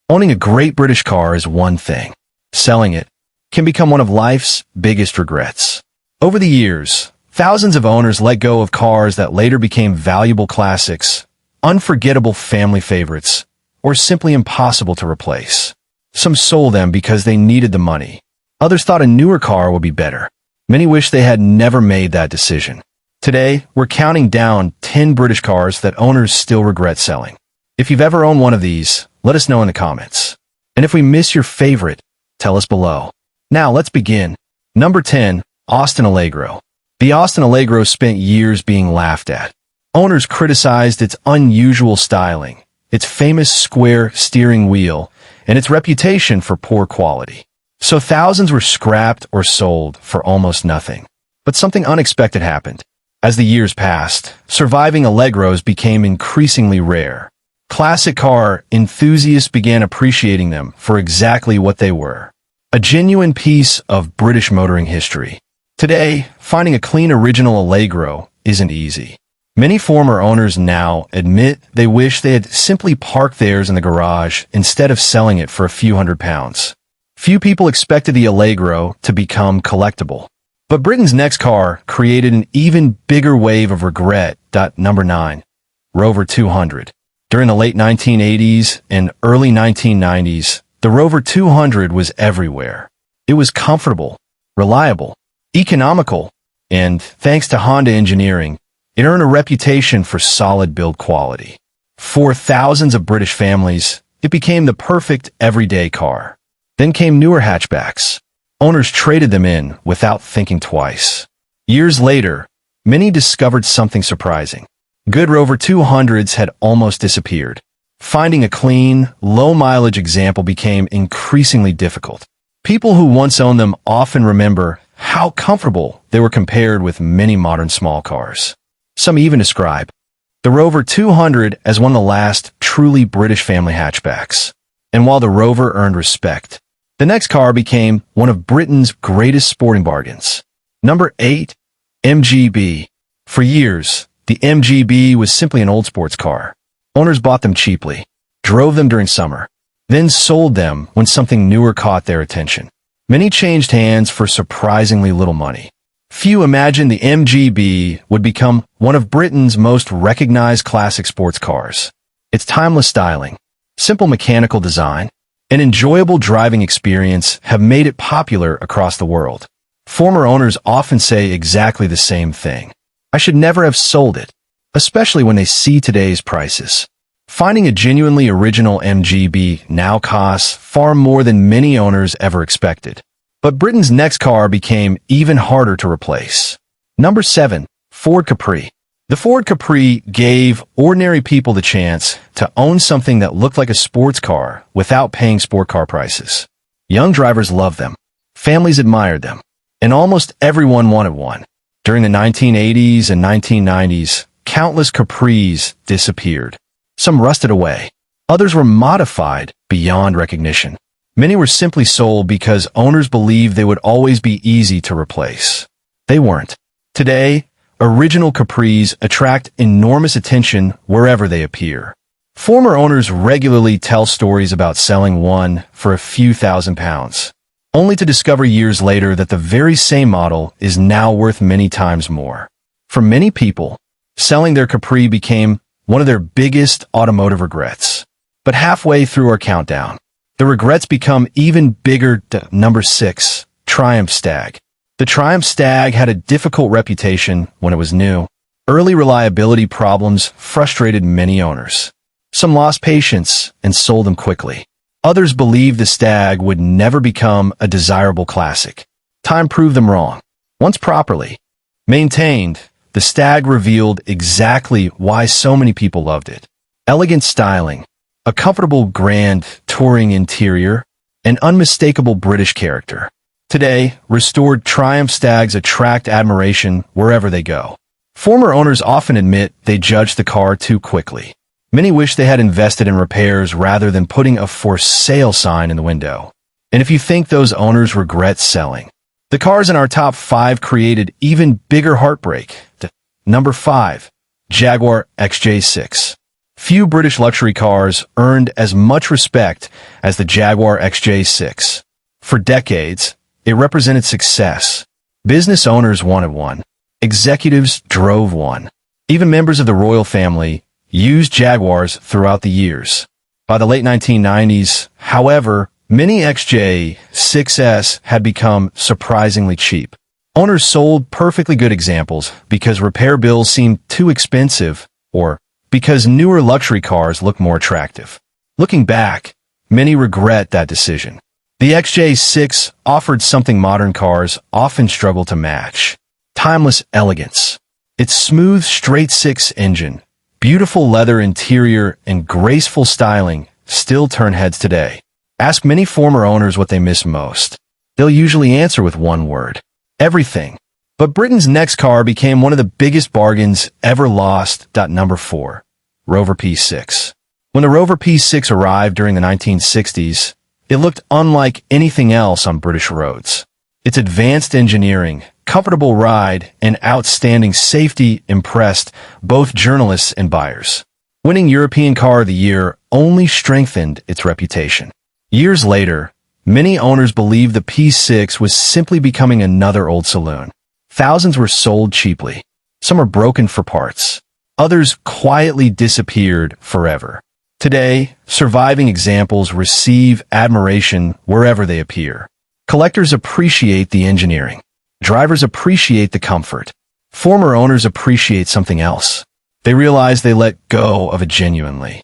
Owning a great British car is one thing. Selling it can become one of life's biggest regrets. Over the years, thousands of owners let go of cars that later became valuable classics, unforgettable family favorites, or simply impossible to replace. Some sold them because they needed the money. Others thought a newer car would be better. Many wish they had never made that decision. Today, we're counting down 10 British cars that owners still regret selling. If you've ever owned one of these, let us know in the comments. And if we miss your favorite, tell us below. Now, let's begin. Number 10. Austin Allegro. The Austin Allegro spent years being laughed at. Owners criticized its unusual styling, its famous square steering wheel, and its reputation for poor quality. So thousands were scrapped or sold for almost nothing. But something unexpected happened. As the years passed, surviving Allegros became increasingly rare. Classic car enthusiasts began appreciating them for exactly what they were. A genuine piece of British motoring history. Today, finding a clean original Allegro isn't easy. Many former owners now admit they wish they had simply parked theirs in the garage instead of selling it for a few £100s. Few people expected the Allegro to become collectible. But Britain's next car created an even bigger wave of regret. Number 9. Rover 200. During the late 1980s and early 1990s, the Rover 200 was everywhere. It was comfortable, reliable, economical, and, thanks to Honda engineering, it earned a reputation for solid build quality. For thousands of British families, it became the perfect everyday car. Then came newer hatchbacks. Owners traded them in without thinking twice. Years later, many discovered something surprising. Good Rover 200s had almost disappeared. Finding a clean, low-mileage example became increasingly difficult. People who once owned them often remember how comfortable they were compared with many modern small cars. Some even describe the Rover 200 as one of the last truly British family hatchbacks. And while the Rover earned respect, the next car became one of Britain's greatest sporting bargains. Number 8. MGB. For years, the MGB was simply an old sports car. Owners bought them cheaply, drove them during summer, then sold them when something newer caught their attention. Many changed hands for surprisingly little money. Few imagined the MGB would become one of Britain's most recognized classic sports cars. Its timeless styling, simple mechanical design, and enjoyable driving experience have made it popular across the world. Former owners often say exactly the same thing. I should never have sold it, especially when they see today's prices. Finding a genuinely original MGB now costs far more than many owners ever expected. But Britain's next car became even harder to replace. Number 7. Ford Capri. The Ford Capri gave ordinary people the chance to own something that looked like a sports car without paying sport car prices. Young drivers loved them, families admired them, and almost everyone wanted one. During the 1980s and 1990s, countless Capris disappeared. Some rusted away. Others were modified beyond recognition. Many were simply sold because owners believed they would always be easy to replace. They weren't. Today, original Capris attract enormous attention wherever they appear. Former owners regularly tell stories about selling one for a few £1,000s, only to discover years later that the very same model is now worth many times more. For many people, selling their Capri became one of their biggest automotive regrets. But halfway through our countdown, the regrets become even bigger. Number 6. Triumph Stag. The Triumph Stag had a difficult reputation when it was new. Early reliability problems frustrated many owners. Some lost patience and sold them quickly. Others believed the Stag would never become a desirable classic. Time proved them wrong. Once properly maintained, the Stag revealed exactly why so many people loved it. Elegant styling, a comfortable grand touring interior, an unmistakable British character. Today, restored Triumph Stags attract admiration wherever they go. Former owners often admit they judged the car too quickly. Many wish they had invested in repairs rather than putting a for sale sign in the window. And if you think those owners regret selling, the cars in our top 5 created even bigger heartbreak. Number 5. Jaguar XJ6. Few British luxury cars earned as much respect as the Jaguar XJ6. For decades, it represented success. Business owners wanted one. Executives drove one. Even members of the royal family used Jaguars throughout the years. By the late 1990s, however, many XJ6s had become surprisingly cheap. Owners sold perfectly good examples because repair bills seemed too expensive or because newer luxury cars looked more attractive. Looking back, many regret that decision. The XJ6 offered something modern cars often struggle to match: timeless elegance. Its smooth, straight-six engine, beautiful leather interior, and graceful styling still turn heads today. Ask many former owners what they miss most. They'll usually answer with one word: everything. But Britain's next car became one of the biggest bargains ever lost. Number 4. Rover P6. When the Rover P6 arrived during the 1960s, it looked unlike anything else on British roads. Its advanced engineering, comfortable ride, and outstanding safety impressed both journalists and buyers. Winning European Car of the Year only strengthened its reputation. Years later, many owners believed the P6 was simply becoming another old saloon. Thousands were sold cheaply. Some are broken for parts. Others quietly disappeared forever. Today, surviving examples receive admiration wherever they appear. Collectors appreciate the engineering. Drivers appreciate the comfort. Former owners appreciate something else. They realize they let go of a genuinely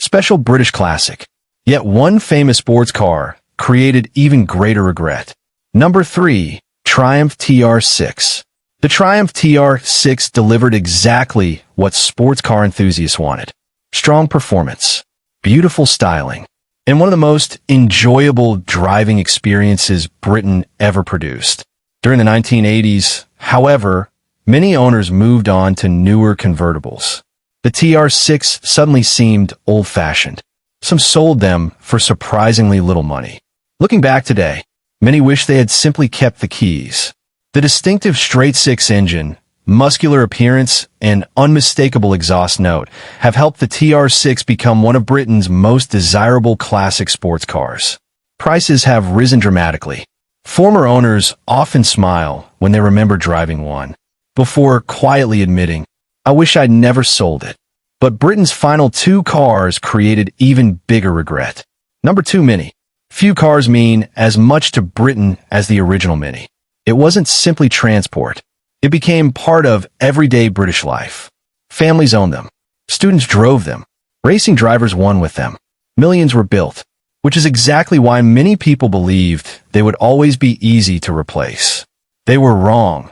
special British classic. Yet one famous sports car created even greater regret. Number 3. Triumph TR6. The Triumph TR6 delivered exactly what sports car enthusiasts wanted: strong performance, beautiful styling, and one of the most enjoyable driving experiences Britain ever produced. During the 1980s, however, many owners moved on to newer convertibles. The TR6 suddenly seemed old-fashioned. Some sold them for surprisingly little money. Looking back today, many wish they had simply kept the keys. The distinctive straight-six engine, muscular appearance, and unmistakable exhaust note have helped the TR6 become one of Britain's most desirable classic sports cars. Prices have risen dramatically. Former owners often smile when they remember driving one, before quietly admitting, "I wish I'd never sold it." But Britain's final 2 cars created even bigger regret. Number 2. Mini. Few cars mean as much to Britain as the original Mini. It wasn't simply transport. It became part of everyday British life. Families owned them. Students drove them. Racing drivers won with them. Millions were built, which is exactly why many people believed they would always be easy to replace. They were wrong.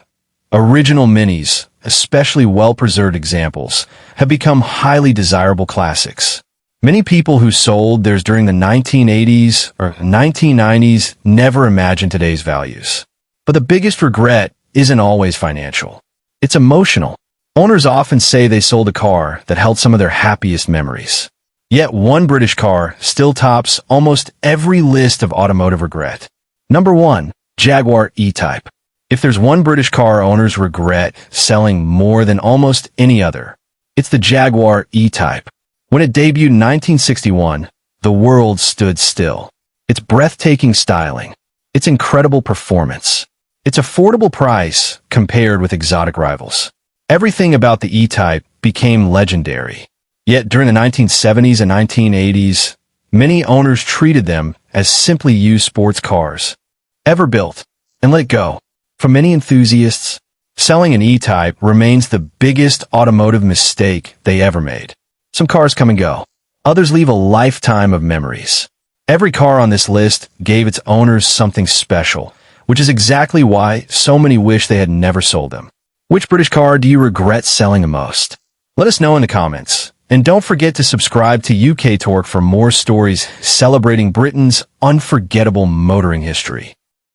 Original Minis, especially well-preserved examples, have become highly desirable classics. Many people who sold theirs during the 1980s or 1990s never imagined today's values. But the biggest regret isn't always financial. It's emotional. Owners often say they sold a car that held some of their happiest memories. Yet one British car still tops almost every list of automotive regret. Number 1. Jaguar E-Type. If there's one British car owners regret selling more than almost any other, it's the Jaguar E-Type. When it debuted in 1961, the world stood still. Its breathtaking styling, its incredible performance, its affordable price compared with exotic rivals. Everything about the E-Type became legendary. Yet during the 1970s and 1980s, many owners treated them as simply used sports cars, ever built, and let go. For many enthusiasts, selling an E-Type remains the biggest automotive mistake they ever made. Some cars come and go. Others leave a lifetime of memories. Every car on this list gave its owners something special, which is exactly why so many wish they had never sold them. Which British car do you regret selling the most? Let us know in the comments. And don't forget to subscribe to UKTorque for more stories celebrating Britain's unforgettable motoring history.